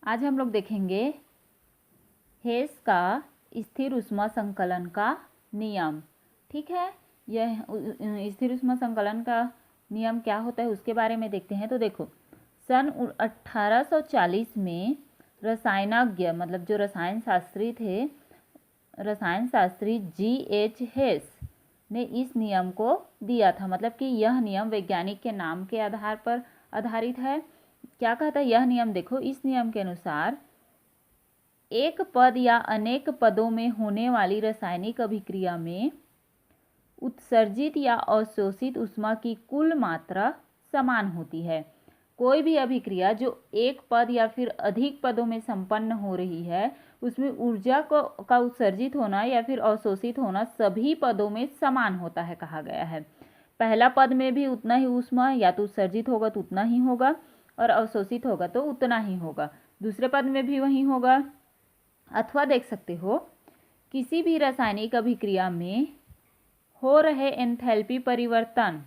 आज हम लोग देखेंगे हेस का स्थिर ऊष्मा संकलन का नियम। ठीक है, यह स्थिर ऊष्मा संकलन का नियम क्या होता है उसके बारे में देखते हैं। तो देखो, सन 1840 में रसायनज्ञ मतलब जो रसायन शास्त्री थे, रसायन शास्त्री G.H. हेस ने इस नियम को दिया था। मतलब कि यह नियम वैज्ञानिक के नाम के आधार पर आधारित है। क्या कहता है यह नियम? देखो, इस नियम के अनुसार एक पद या अनेक पदों में होने वाली रासायनिक अभिक्रिया में उत्सर्जित या अवशोषित ऊष्मा की कुल मात्रा समान होती है। कोई भी अभिक्रिया जो एक पद या फिर अधिक पदों में संपन्न हो रही है, उसमें ऊर्जा का उत्सर्जित होना या फिर अवशोषित होना सभी पदों में समान होता है कहा गया है। पहला पद में भी उतना ही ऊष्मा या तो उत्सर्जित होगा तो उतना ही होगा, और अवशोषित होगा तो उतना ही होगा। दूसरे पद में भी वही होगा। अथवा देख सकते हो, किसी भी रासायनिक अभिक्रिया में हो रहे एंथैल्पी परिवर्तन,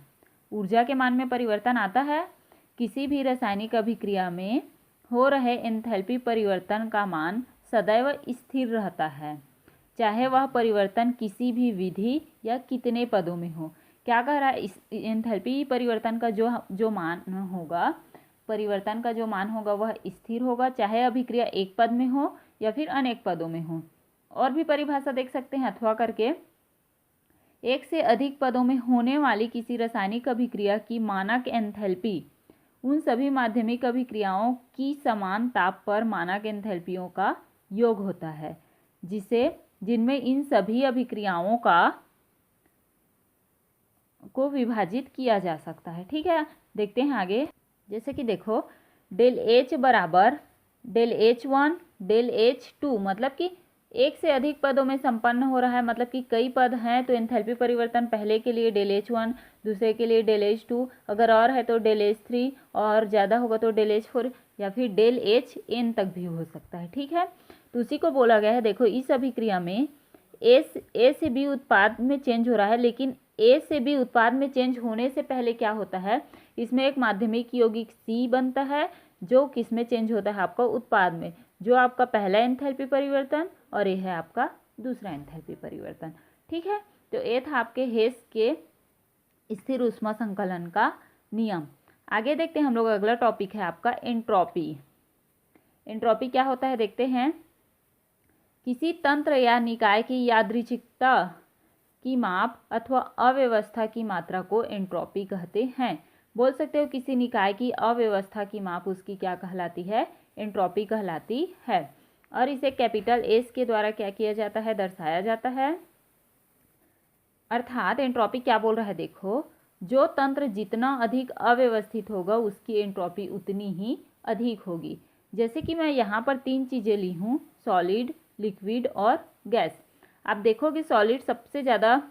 ऊर्जा के मान में परिवर्तन आता है। किसी भी रासायनिक अभिक्रिया में हो रहे एंथैल्पी परिवर्तन का मान सदैव स्थिर रहता है, चाहे वह परिवर्तन किसी भी विधि या कितने पदों में हो। क्या कह रहा है? एंथैल्पी परिवर्तन का जो मान होगा, परिवर्तन का जो मान होगा वह स्थिर होगा, चाहे अभिक्रिया एक पद में हो या फिर अनेक पदों में हो। और भी परिभाषा देख सकते हैं अथवा करके, एक से अधिक पदों में होने वाली किसी रासायनिक अभिक्रिया की मानक एंथैल्पी उन सभी माध्यमिक अभिक्रियाओं की समान ताप पर मानक एंथैल्पियों का योग होता है, जिनमें इन सभी अभिक्रियाओं को विभाजित किया जा सकता है। ठीक है, देखते हैं आगे। जैसे कि देखो, डेल H बराबर डेल H1 डेल H2, मतलब कि एक से अधिक पदों में संपन्न हो रहा है, मतलब कि कई पद हैं तो एंथैल्पी परिवर्तन पहले के लिए डेल H1, दूसरे के लिए डेल H2, अगर और है तो डेल H3, और ज़्यादा होगा तो डेल H4 या फिर डेल HN तक भी हो सकता है। ठीक है, तो उसी को बोला गया है। देखो, इस अभिक्रिया में ए से बी उत्पाद में चेंज हो रहा है, लेकिन ए से बी उत्पाद में चेंज होने से पहले क्या होता है, इसमें एक माध्यमिक यौगिक C बनता है, जो किस में चेंज होता है? आपका उत्पाद में, जो आपका पहला एंथैल्पी परिवर्तन और ये है आपका दूसरा एंथैल्पी परिवर्तन। ठीक है, तो ये था आपके हेस के स्थिर ऊष्मा संकलन का नियम। आगे देखते हैं हम लोग, अगला टॉपिक है आपका एंट्रोपी। एंट्रोपी क्या होता है देखते हैं। किसी तंत्र या निकाय की यादृच्छिकता की माप अथवा अव्यवस्था की मात्रा को एंट्रोपी कहते हैं। बोल सकते हो किसी निकाय की अव्यवस्था की माप उसकी क्या कहलाती है? एंट्रोपी कहलाती है। और इसे कैपिटल एस के द्वारा क्या किया जाता है? दर्शाया जाता है। अर्थात एंट्रोपी क्या बोल रहा है? देखो, जो तंत्र जितना अधिक अव्यवस्थित होगा उसकी एंट्रोपी उतनी ही अधिक होगी। जैसे कि मैं यहाँ पर 3 चीज़ें ली हूँ, सॉलिड, लिक्विड और गैस। आप देखोगे सॉलिड सबसे ज़्यादा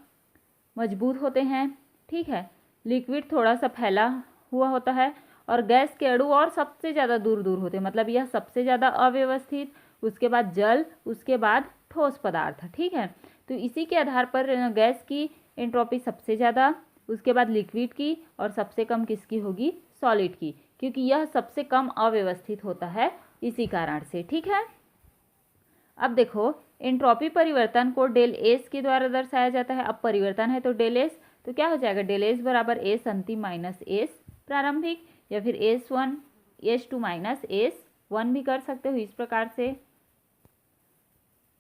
मजबूत होते हैं, ठीक है, लिक्विड थोड़ा सा फैला हुआ होता है, और गैस के अणु और सबसे ज़्यादा दूर दूर होते हैं। मतलब यह सबसे ज़्यादा अव्यवस्थित, उसके बाद जल, उसके बाद ठोस पदार्थ। ठीक है, तो इसी के आधार पर गैस की एंट्रोपी सबसे ज़्यादा, उसके बाद लिक्विड की, और सबसे कम किसकी होगी? सॉलिड की, क्योंकि यह सबसे कम अव्यवस्थित होता है इसी कारण से। ठीक है, अब देखो, एंट्रोपी परिवर्तन को डेल एस के द्वारा दर्शाया जाता है। अब परिवर्तन है तो डेल एस, तो क्या हो जाएगा? डेल एस बराबर एस अंतिम माइनस एस प्रारंभिक, या फिर S1 S2 माइनस S1 भी कर सकते हो इस प्रकार से।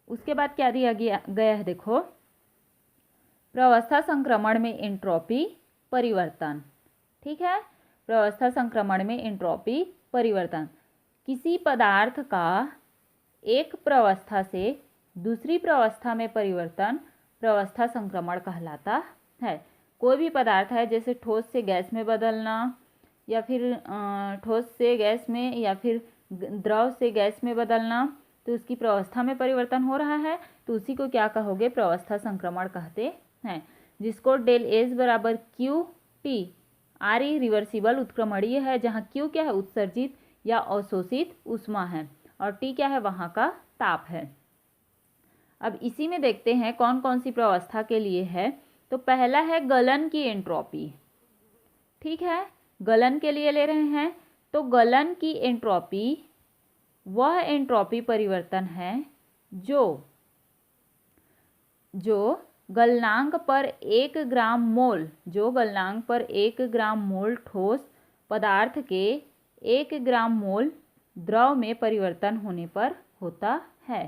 उसके बाद क्या दिया गया है? देखो, प्रावस्था संक्रमण में एंट्रोपी परिवर्तन। ठीक है, प्रावस्था संक्रमण में एंट्रोपी परिवर्तन, किसी पदार्थ का एक प्रावस्था से दूसरी प्रावस्था में परिवर्तन प्रावस्था संक्रमण कहलाता है। कोई भी पदार्थ है, जैसे ठोस से गैस में बदलना, या फिर ठोस से गैस में, या फिर द्रव से गैस में बदलना, तो उसकी प्रावस्था में परिवर्तन हो रहा है, तो उसी को क्या कहोगे? प्रावस्था संक्रमण कहते हैं, जिसको डेल एस बराबर Q T, R E reversible उत्क्रमणीय है, जहाँ क्यू क्या है? उत्सर्जित या अवशोषित ऊष्मा है, और टी क्या है? वहाँ का ताप है। अब इसी में देखते हैं कौन कौन सी प्रावस्था के लिए है। तो पहला है गलन की एंट्रोपी। ठीक है, गलन के लिए ले रहे हैं, तो गलन की एंट्रोपी वह एंट्रोपी परिवर्तन है जो गलनांक पर 1 ग्राम मोल ठोस पदार्थ के 1 ग्राम मोल द्रव में परिवर्तन होने पर होता है।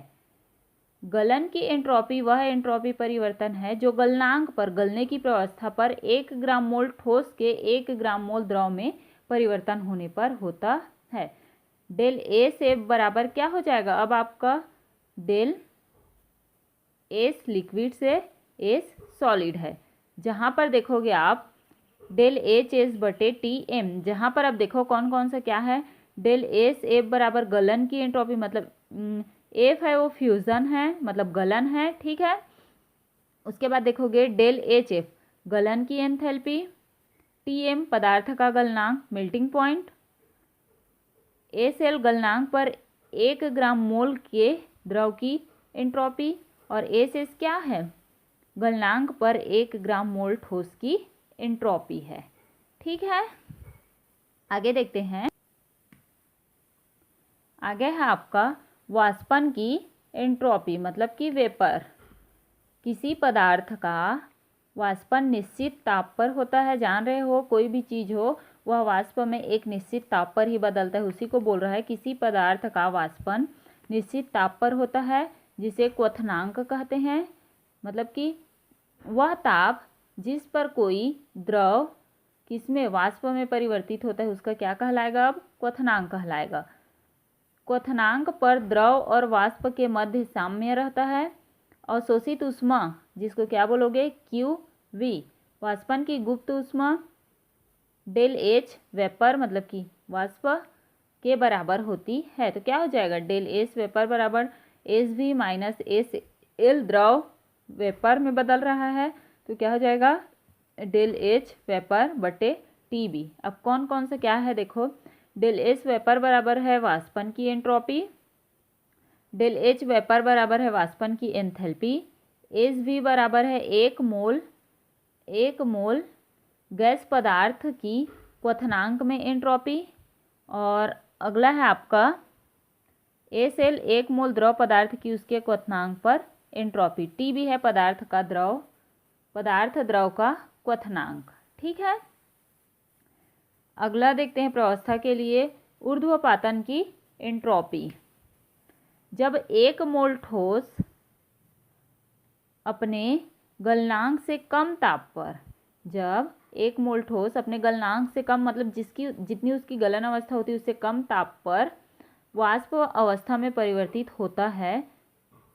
गलन की एंट्रोपी वह एंट्रोपी परिवर्तन है जो गलनांक पर, गलने की प्रावस्था पर 1 ग्राम मोल ठोस के 1 ग्राम मोल द्रव में परिवर्तन होने पर होता है। डेल ए से बराबर क्या हो जाएगा अब आपका, डेल एस लिक्विड से एस सॉलिड है। जहाँ पर देखोगे आप डेल एच एस बटे टी एम, जहाँ पर अब देखो कौन कौन सा क्या है, डेल एस एफ बराबर गलन की एंट्रोपी, मतलब एफ है वो फ्यूजन है, मतलब गलन है, ठीक है। उसके बाद देखोगे डेल एच एफ गलन की एंथैल्पी, टी एम पदार्थ का गलनांक मेल्टिंग पॉइंट, एस एल गलनांक पर 1 ग्राम मोल के द्रव की एंट्रोपी, और एस एस क्या है, गलनांक पर 1 ग्राम मोल ठोस की एंट्रोपी है, ठीक है। आगे देखते हैं, आगे है आपका वाष्पन की एंट्रोपी, मतलब कि वेपर। किसी पदार्थ का वाष्पन निश्चित ताप पर होता है, जान रहे हो, कोई भी चीज़ हो वह वाष्प में एक निश्चित ताप पर ही बदलता है, उसी को बोल रहा है। किसी पदार्थ का वाष्पन निश्चित ताप पर होता है जिसे क्वथनांक कहते हैं, मतलब कि वह ताप जिस पर कोई द्रव किसमें, वाष्प में परिवर्तित होता है, उसका क्या कहलाएगा, अब क्वथनांक कहलाएगा। क्वथनांक पर द्रव और वाष्प के मध्य साम्य रहता है। अवशोषित ऊष्मा जिसको क्या बोलोगे, क्यू वी, वाष्पन की गुप्त ऊष्मा डेल एच वेपर, मतलब कि वाष्प के बराबर होती है। तो क्या हो जाएगा, डेल एस वेपर बराबर S V minus S L, द्रव वेपर में बदल रहा है, तो क्या हो जाएगा, डेल एच वेपर बटे टी बी। अब कौन कौन सा क्या है देखो, डेल एस वेपर बराबर है वाष्पन की एंट्रोपी, डेल एच वेपर बराबर है वाष्पन की एंथैल्पी, एस वी बराबर है 1 मोल गैस पदार्थ की क्वथनांक में एंट्रोपी, और अगला है आपका एस एल 1 मोल द्रव पदार्थ की उसके क्वथनांक पर एंट्रोपी, टी बी है पदार्थ द्रव का क्वथनांक, ठीक है। अगला देखते हैं प्रावस्था के लिए ऊर्ध्वपातन की एंट्रोपी। जब 1 मोल ठोस अपने गलनांक से कम ताप पर, जब 1 मोल ठोस अपने गलनांक से कम, मतलब जितनी उसकी गलन अवस्था होती है उससे कम ताप पर वाष्प अवस्था में परिवर्तित होता है,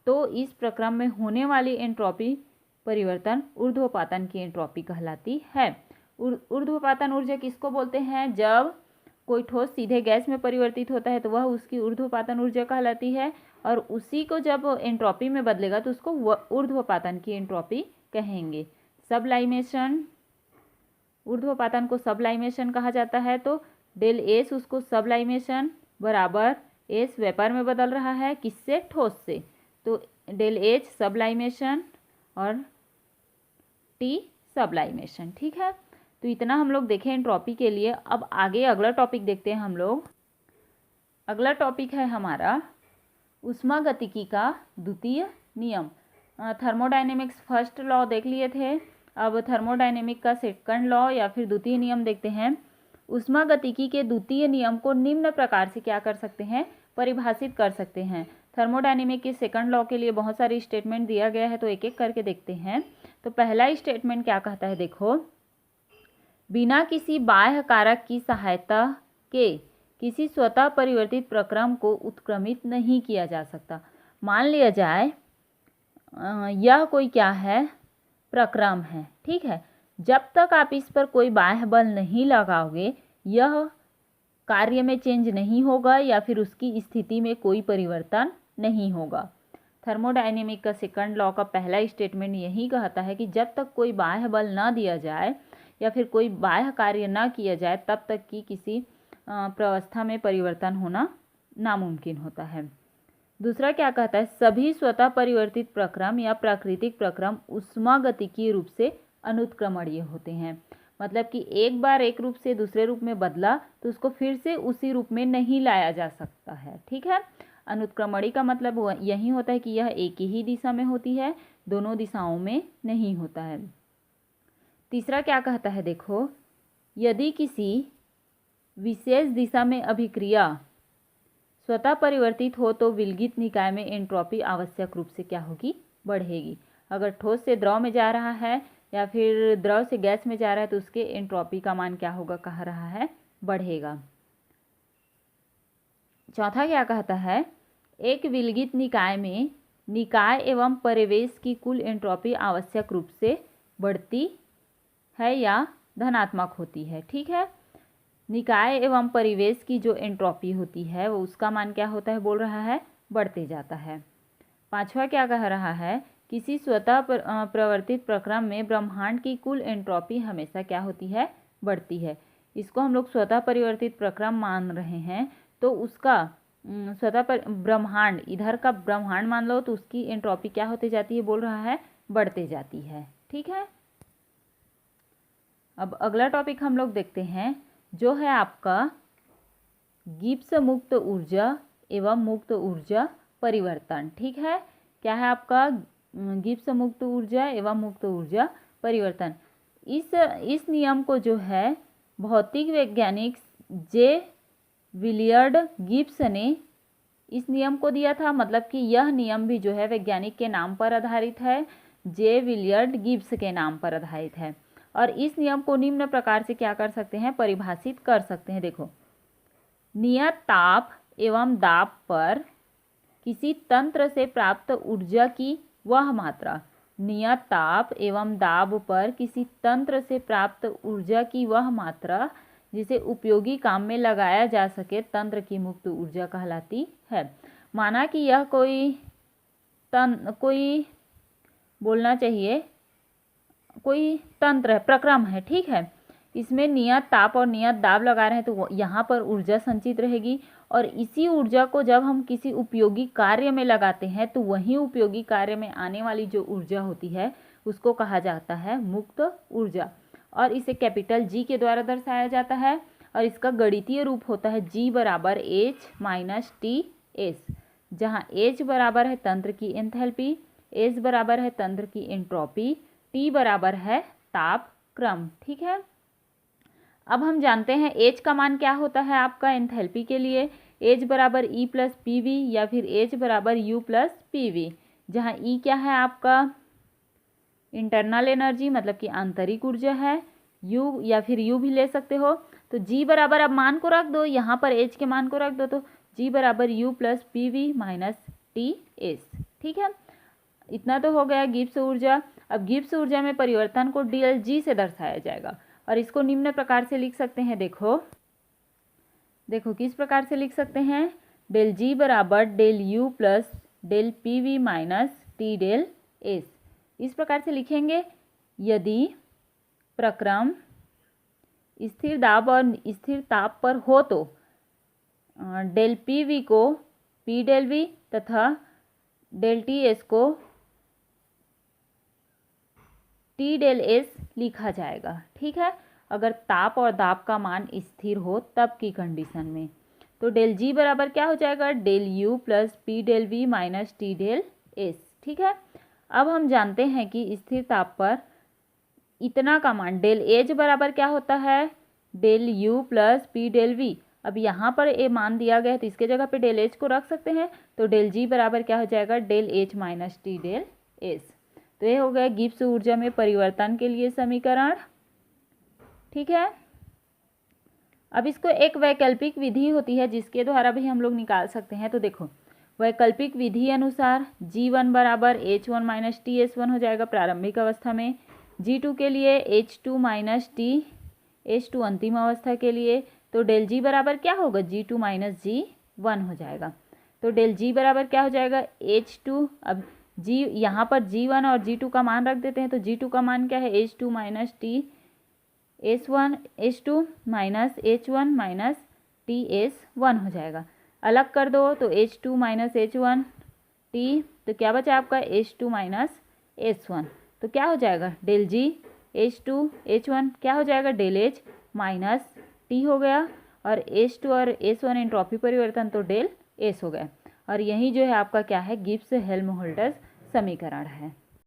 तो इस प्रक्रम में होने वाली एंट्रोपी परिवर्तन ऊर्ध्वपातन की एंट्रोपी कहलाती है। ऊर्ध्वपातन ऊर्जा किसको बोलते हैं, जब कोई ठोस सीधे गैस में परिवर्तित होता है तो वह उसकी ऊर्ध्वपातन ऊर्जा कहलाती है, और उसी को जब एंट्रोपी में बदलेगा तो उसको ऊर्ध्वपातन की एंट्रोपी कहेंगे। सबलाइमेशन, ऊर्ध्वपातन को सबलाइमेशन कहा जाता है, तो डेल एस उसको सबलाइमेशन बराबर एस वेपर में बदल रहा है, किससे, ठोस से, तो डेल एच सबलाइमेशन और टी सबलाइमेशन, ठीक है। तो इतना हम लोग देखें एंट्रोपी के लिए। अब आगे अगला टॉपिक देखते हैं हम लोग। अगला टॉपिक है हमारा ऊष्मागतिकी का द्वितीय नियम। थर्मोडायनेमिक्स फर्स्ट लॉ देख लिए थे, अब थर्मोडायनेमिक का सेकंड लॉ या फिर द्वितीय नियम देखते हैं। ऊष्मागतिकी के द्वितीय नियम को निम्न प्रकार से क्या कर सकते हैं, परिभाषित कर सकते हैं। थर्मोडायनेमिक के सेकंड लॉ के लिए बहुत सारी स्टेटमेंट दिया गया है, तो एक एक करके देखते हैं। तो पहला स्टेटमेंट क्या कहता है, देखो, बिना किसी बाह्य कारक की सहायता के किसी स्वतः परिवर्तित प्रक्रम को उत्क्रमित नहीं किया जा सकता। मान लिया जाए यह कोई क्या है, प्रक्रम है, ठीक है। जब तक आप इस पर कोई बाह्य बल नहीं लगाओगे यह कार्य में चेंज नहीं होगा या फिर उसकी स्थिति में कोई परिवर्तन नहीं होगा। थर्मोडायनेमिक का सेकंड लॉ का पहला स्टेटमेंट यही कहता है कि जब तक कोई बाह्य बल न दिया जाए या फिर कोई बाह्य कार्य न किया जाए तब तक कि किसी प्रावस्था में परिवर्तन होना नामुमकिन होता है। दूसरा क्या कहता है, सभी स्वतः परिवर्तित प्रक्रम या प्राकृतिक प्रक्रम ऊष्मागतिकीय रूप से अनुत्क्रमणीय होते हैं। मतलब कि एक बार एक रूप से दूसरे रूप में बदला तो उसको फिर से उसी रूप में नहीं लाया जा सकता है। ठीक है, अनुत्क्रमणी का मतलब यही होता है कि यह एक ही दिशा में होती है, दोनों दिशाओं में नहीं होता है। तीसरा क्या कहता है, देखो, यदि किसी विशेष दिशा में अभिक्रिया स्वतः परिवर्तित हो तो विलगित निकाय में एंट्रोपी आवश्यक रूप से क्या होगी, बढ़ेगी। अगर ठोस से द्रव में जा रहा है या फिर द्रव से गैस में जा रहा है तो उसके एंट्रोपी का मान क्या होगा, कह रहा है, बढ़ेगा। चौथा क्या कहता है, एक विलगित निकाय में निकाय एवं परिवेश की कुल एंट्रोपी आवश्यक रूप से बढ़ती है या धनात्मक होती है। ठीक है, निकाय एवं परिवेश की जो एंट्रोपी होती है वो उसका मान क्या होता है, बोल रहा है, बढ़ते जाता है। पांचवा क्या कह रहा है, किसी स्वतः प्रवर्तित प्रक्रम में ब्रह्मांड की कुल एंट्रोपी हमेशा क्या होती है, बढ़ती है। इसको हम लोग स्वतः परिवर्तित प्रक्रम मान रहे हैं तो उसका स्वतः ब्रह्मांड, इधर का ब्रह्मांड मान लो तो उसकी एंट्रोपी क्या होती जाती है, बोल रहा है, बढ़ते जाती है। ठीक है, अब अगला टॉपिक हम लोग देखते हैं जो है आपका गिब्स मुक्त ऊर्जा एवं मुक्त ऊर्जा परिवर्तन। ठीक है, क्या है आपका गिब्स मुक्त ऊर्जा एवं मुक्त ऊर्जा परिवर्तन। इस नियम को जो है भौतिक वैज्ञानिक जे विलियर्ड गिब्स ने इस नियम को दिया था। मतलब कि यह नियम भी जो है वैज्ञानिक के नाम पर आधारित है, जे विलियर्ड गिब्स के नाम पर आधारित है। और इस नियम को निम्न प्रकार से क्या कर सकते हैं, परिभाषित कर सकते हैं। देखो, नियत ताप एवं दाब पर किसी तंत्र से प्राप्त ऊर्जा की वह मात्रा, नियत ताप एवं दाब पर किसी तंत्र से प्राप्त ऊर्जा की वह मात्रा जिसे उपयोगी काम में लगाया जा सके तंत्र की मुक्त ऊर्जा कहलाती है। माना कि यह कोई बोलना चाहिए कोई तंत्र है, प्रक्रम है। ठीक है, इसमें नियत ताप और नियत दाब लगा रहे हैं तो यहाँ पर ऊर्जा संचित रहेगी और इसी ऊर्जा को जब हम किसी उपयोगी कार्य में लगाते हैं तो वही उपयोगी कार्य में आने वाली जो ऊर्जा होती है उसको कहा जाता है मुक्त ऊर्जा। और इसे कैपिटल जी के द्वारा दर्शाया जाता है और इसका गणितीय रूप होता है जी बराबर एच माइनस टी एस, जहाँ एच बराबर है तंत्र की एंथैल्पी, एस बराबर है तंत्र की एंट्रोपी, टी बराबर है ताप क्रम। ठीक है, अब हम जानते हैं एच का मान क्या होता है आपका एंथैल्पी के लिए, एच बराबर ई प्लस पी वी या फिर एच बराबर यू प्लस पी वी, जहाँ ई क्या है आपका इंटरनल एनर्जी मतलब कि आंतरिक ऊर्जा है, यू या फिर यू भी ले सकते हो। तो जी बराबर अब मान को रख दो, यहाँ पर एच के मान को रख दो तो जी बराबर you plus P V minus T S. ठीक है, इतना तो हो गया गिब्स ऊर्जा। अब गिब्स ऊर्जा में परिवर्तन को डेल जी से दर्शाया जाएगा और इसको निम्न प्रकार से लिख सकते हैं। देखो किस प्रकार से लिख सकते हैं, डेल जी बराबर del U plus del P V minus T del S. इस प्रकार से लिखेंगे। यदि प्रक्रम स्थिर दाब और स्थिर ताप पर हो तो डेल पी वी को पी डेल वी तथा डेल टी एस को टी डेल एस लिखा जाएगा। ठीक है, अगर ताप और दाब का मान स्थिर हो तब की कंडीशन में तो डेल जी बराबर क्या हो जाएगा, del U plus P del V minus T del S. ठीक है, अब हम जानते हैं कि स्थिर ताप पर इतना का मान डेल एच बराबर क्या होता है, del U plus P del V. अब यहाँ पर ए मान दिया गया है तो इसके जगह पे डेल एच को रख सकते हैं तो डेल जी बराबर क्या हो जाएगा, del H minus T del S. तो ये हो गया गिब्स ऊर्जा में परिवर्तन के लिए समीकरण। ठीक है, अब इसको एक वैकल्पिक विधि होती है जिसके द्वारा भी हम लोग निकाल सकते हैं। तो देखो, वैकल्पिक विधि अनुसार G1 बराबर H1 माइनस टी S1 हो जाएगा प्रारंभिक अवस्था में, G2 के लिए H2 माइनस टी H2 अंतिम अवस्था के लिए। तो डेल जी बराबर क्या होगा, G2 माइनस G1 हो जाएगा। तो डेल जी बराबर क्या हो जाएगा, H2। अब जी यहाँ पर G1 और G2 का मान रख देते हैं तो G2 का मान क्या है, H2 minus T S1, H2 minus H1 minus T S1 हो जाएगा। अलग कर दो तो H2 माइनस H1 टी, तो क्या बचा आपका H2 माइनस S1। तो क्या हो जाएगा, डेल जी H1 क्या हो जाएगा, डेल एच माइनस टी हो गया, और H2 और S1 एंट्रोपी परिवर्तन तो डेल एस हो गया। और यही जो है आपका क्या है, गिब्स हेल्महोल्ट्ज़ समीकरण है।